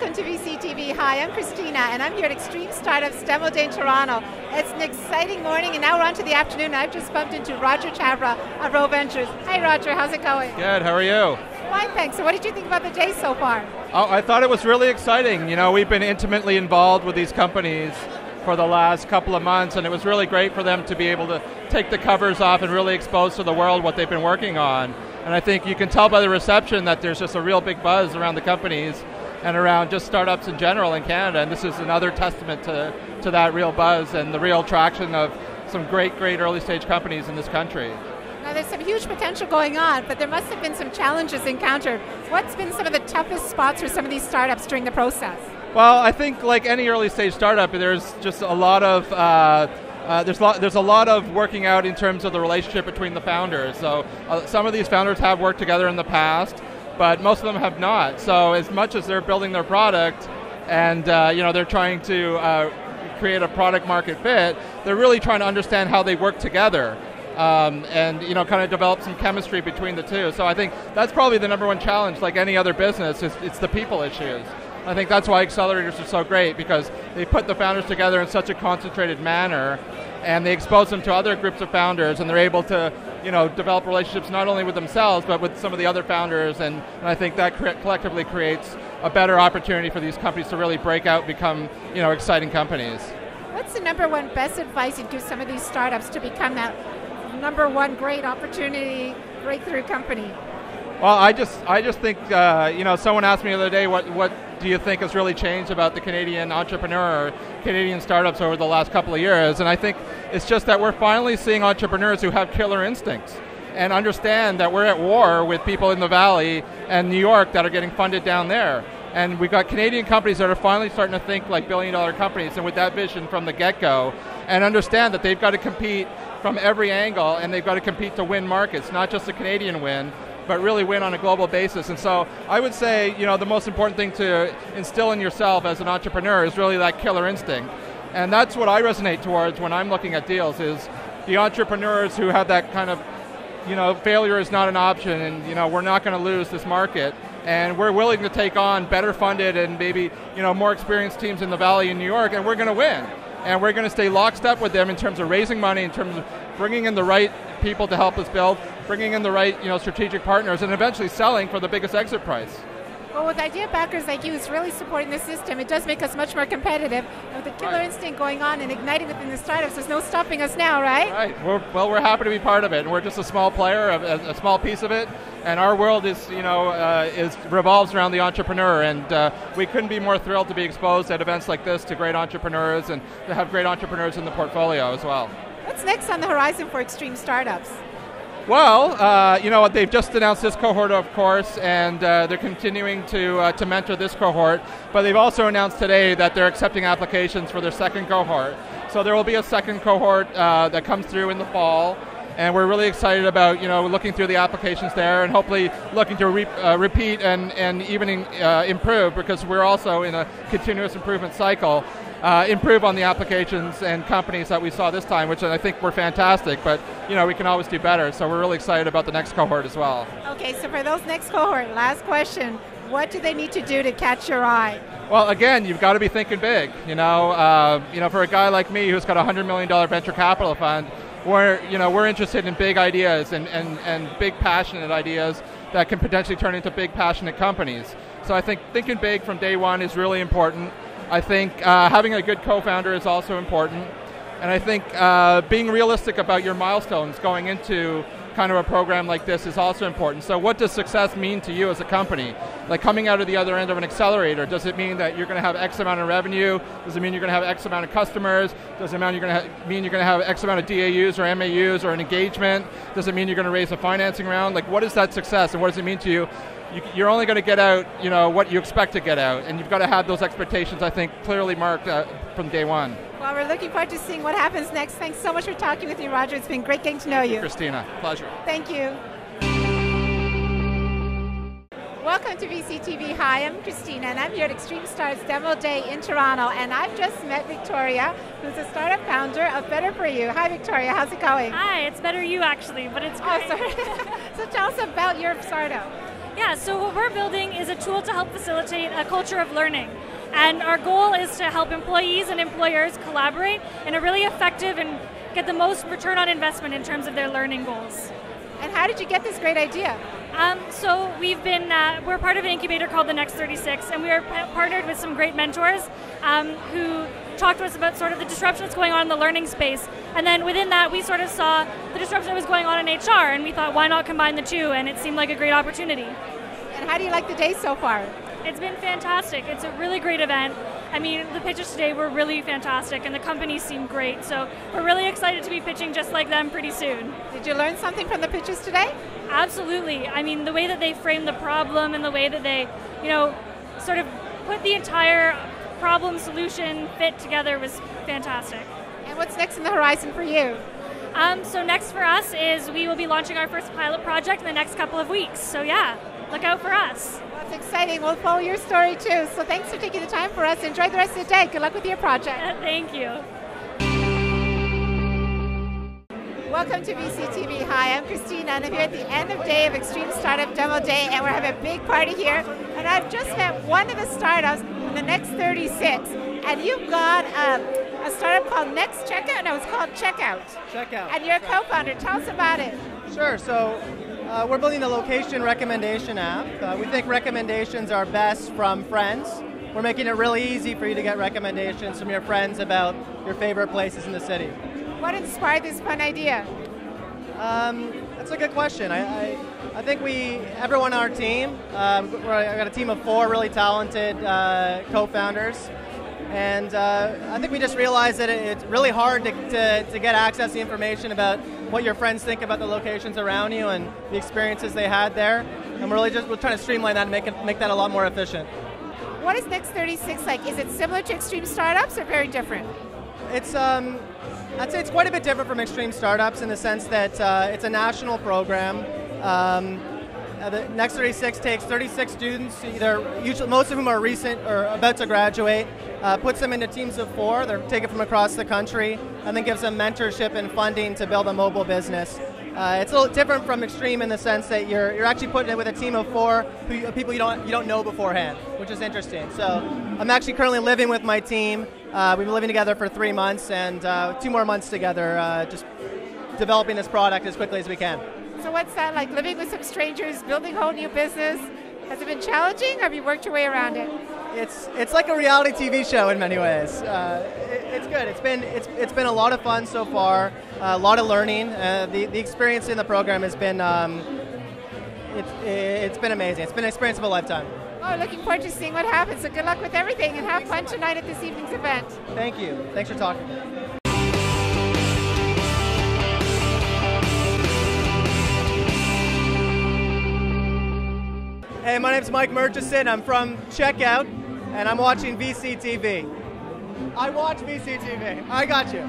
Welcome to VCTV. Hi, I'm Kristina, and I'm here at Extreme Startups DemoDay in Toronto. It's an exciting morning, and now we're on to the afternoon. I've just bumped into Chabra of Rho Ventures. Hi, Roger. How's it going? Good. How are you? Fine, thanks. So what did you think about the day so far? Oh, I thought it was really exciting. You know, we've been intimately involved with these companies for the last couple of months, and it was really great for them to be able to take the covers off and really expose to the world what they've been working on. And I think you can tell by the reception that there's just a real big buzz around the companies and around just startups in general in Canada. And this is another testament to that real buzz and the real traction of some great early stage companies in this country. Now there's some huge potential going on, but there must have been some challenges encountered. What's been some of the toughest spots for some of these startups during the process? Well, I think like any early stage startup, there's just a lot of there's a lot of working out in terms of the relationship between the founders. So some of these founders have worked together in the past, but most of them have not. So as much as they're building their product and they're trying to create a product market fit, they're really trying to understand how they work together. And kind of develop some chemistry between the two. So I think that's probably the number one challenge, like any other business, it's the people issues. I think that's why accelerators are so great, because they put the founders together in such a concentrated manner, and they expose them to other groups of founders, and they're able to develop relationships not only with themselves, but with some of the other founders, and I think that collectively creates a better opportunity for these companies to really break out and become exciting companies. What's the number one best advice you'd give some of these startups to become that number one great opportunity breakthrough company? Well, I just think someone asked me the other day what do you think has really changed about the Canadian entrepreneur or Canadian startups over the last couple of years, and I think it's just that we're finally seeing entrepreneurs who have killer instincts and understand that we're at war with people in the Valley and New York that are getting funded down there. And we've got Canadian companies that are finally starting to think like billion-dollar companies, and with that vision from the get-go, and understand that they've got to compete from every angle, and they've got to compete to win markets, not just the Canadian win, but really win on a global basis. And so I would say, the most important thing to instill in yourself as an entrepreneur is really that killer instinct. And that's what I resonate towards when I'm looking at deals, is the entrepreneurs who have that kind of, failure is not an option, and we're not going to lose this market. And we're willing to take on better funded and maybe more experienced teams in the Valley in New York, and we're going to win. And we're going to stay lockstep with them in terms of raising money, in terms of bringing in the right people to help us build, bringing in the right strategic partners, and eventually selling for the biggest exit price. Well, with idea backers like you who's really supporting the system, it does make us much more competitive. And with the killer instinct going on and igniting within the startups, there's no stopping us now, right? Right. We're happy to be part of it, and we're just a small player, a small piece of it. And our world is revolves around the entrepreneur, and we couldn't be more thrilled to be exposed at events like this to great entrepreneurs and to have great entrepreneurs in the portfolio as well. What's next on the horizon for Extreme Startups? Well, they've just announced this cohort, of course, and they're continuing to mentor this cohort. But they've also announced today that they're accepting applications for their second cohort. So there will be a second cohort that comes through in the fall, and we're really excited about looking through the applications there, and hopefully looking to repeat and even improve, because we're also in a continuous improvement cycle. Improve on the applications and companies that we saw this time, which I think were fantastic, but we can always do better, so we're really excited about the next cohort as well. Okay, so for those next cohort, last question, what do they need to do to catch your eye? Well, again, you've got to be thinking big. For a guy like me who's got a $100 million venture capital fund, we're interested in big ideas and big passionate ideas that can potentially turn into big passionate companies. So I think thinking big from day one is really important. I think having a good co-founder is also important. And I think being realistic about your milestones going into kind of a program like this is also important. So what does success mean to you as a company? Like coming out of the other end of an accelerator, does it mean that you're going to have X amount of revenue? Does it mean you're going to have X amount of customers? Does it mean you're going to have X amount of DAUs or MAUs or an engagement? Does it mean you're going to raise a financing round? Like, what is that success, and what does it mean to you? You're only going to get out, what you expect to get out, and you've got to have those expectations, I think, clearly marked from day one. Well, we're looking forward to seeing what happens next. Thanks so much for talking with me, Roger. It's been great getting to know you. Kristina, pleasure. Thank you. Welcome to VCTV. Hi, I'm Kristina, and I'm here at Extreme Startups DemoDay in Toronto, and I've just met Victoria, who's a startup founder of BetterU. Hi, Victoria. How's it going? Hi, it's BetterU actually, but it's great. Oh, sorry. So tell us about your startup. Yeah, so what we're building is a tool to help facilitate a culture of learning. And our goal is to help employees and employers collaborate in a really effective and get the most return on investment in terms of their learning goals. And how did you get this great idea? So we're part of an incubator called the Next 36, and we are partnered with some great mentors who talked to us about sort of the disruption that's going on in the learning space. And then within that, we sort of saw the disruption that was going on in HR, and we thought, why not combine the two? And it seemed like a great opportunity. And how do you like the day so far? It's been fantastic. It's a really great event. I mean, the pitches today were really fantastic, and the companies seem great. So we're really excited to be pitching just like them pretty soon. Did you learn something from the pitches today? Absolutely. I mean, the way that they framed the problem and the way that they, sort of put the entire problem solution fit together was fantastic. And what's next in the horizon for you? So next for us is we will be launching our first pilot project in the next couple of weeks. So yeah, look out for us. Well, it's exciting. We'll follow your story too. So thanks for taking the time for us. Enjoy the rest of the day. Good luck with your project. Thank you. Welcome to VCTV. Hi, I'm Kristina, and I'm here at the end of day of Extreme Startup DemoDay, and we're having a big party here. And I've just met one of the startups, the Next 36, and you've got a startup called Next Checkout. No, it's called Checkout. Checkout. And you're a co-founder. Tell us about it. Sure. So we're building a location recommendation app. We think recommendations are best from friends. We're making it really easy for you to get recommendations from your friends about your favorite places in the city. What inspired this fun idea? That's a good question. I think everyone on our team, I got a team of 4 really talented co-founders, and I think we just realized that it's really hard to get access to information about what your friends think about the locations around you and the experiences they had there, and we're trying to streamline that and make that a lot more efficient. What is Next 36 like? Is it similar to Extreme Startups or very different? It's I'd say it's quite a bit different from Extreme Startups in the sense that it's a national program. The Next 36 takes 36 students, usually most of whom are recent or about to graduate, puts them into teams of 4. They're taken from across the country, and then gives them mentorship and funding to build a mobile business. It's a little different from Extreme in the sense that you're actually putting it with a team of 4 people you don't know beforehand, which is interesting. So I'm actually currently living with my team. We've been living together for 3 months and 2 more months together, just developing this product as quickly as we can. So what's that like, living with some strangers, building a whole new business? Has it been challenging, or have you worked your way around it? It's like a reality TV show in many ways. It's good. It's been a lot of fun so far. A lot of learning. The experience in the program has been it's been amazing. It's been an experience of a lifetime. Oh, looking forward to seeing what happens. So good luck with everything, and have fun tonight at this evening's event. Thank you. Thanks for talking. Hey, my name's Mike Murchison. I'm from Checkout, and I'm watching VCTV. I watch VCTV. I got you.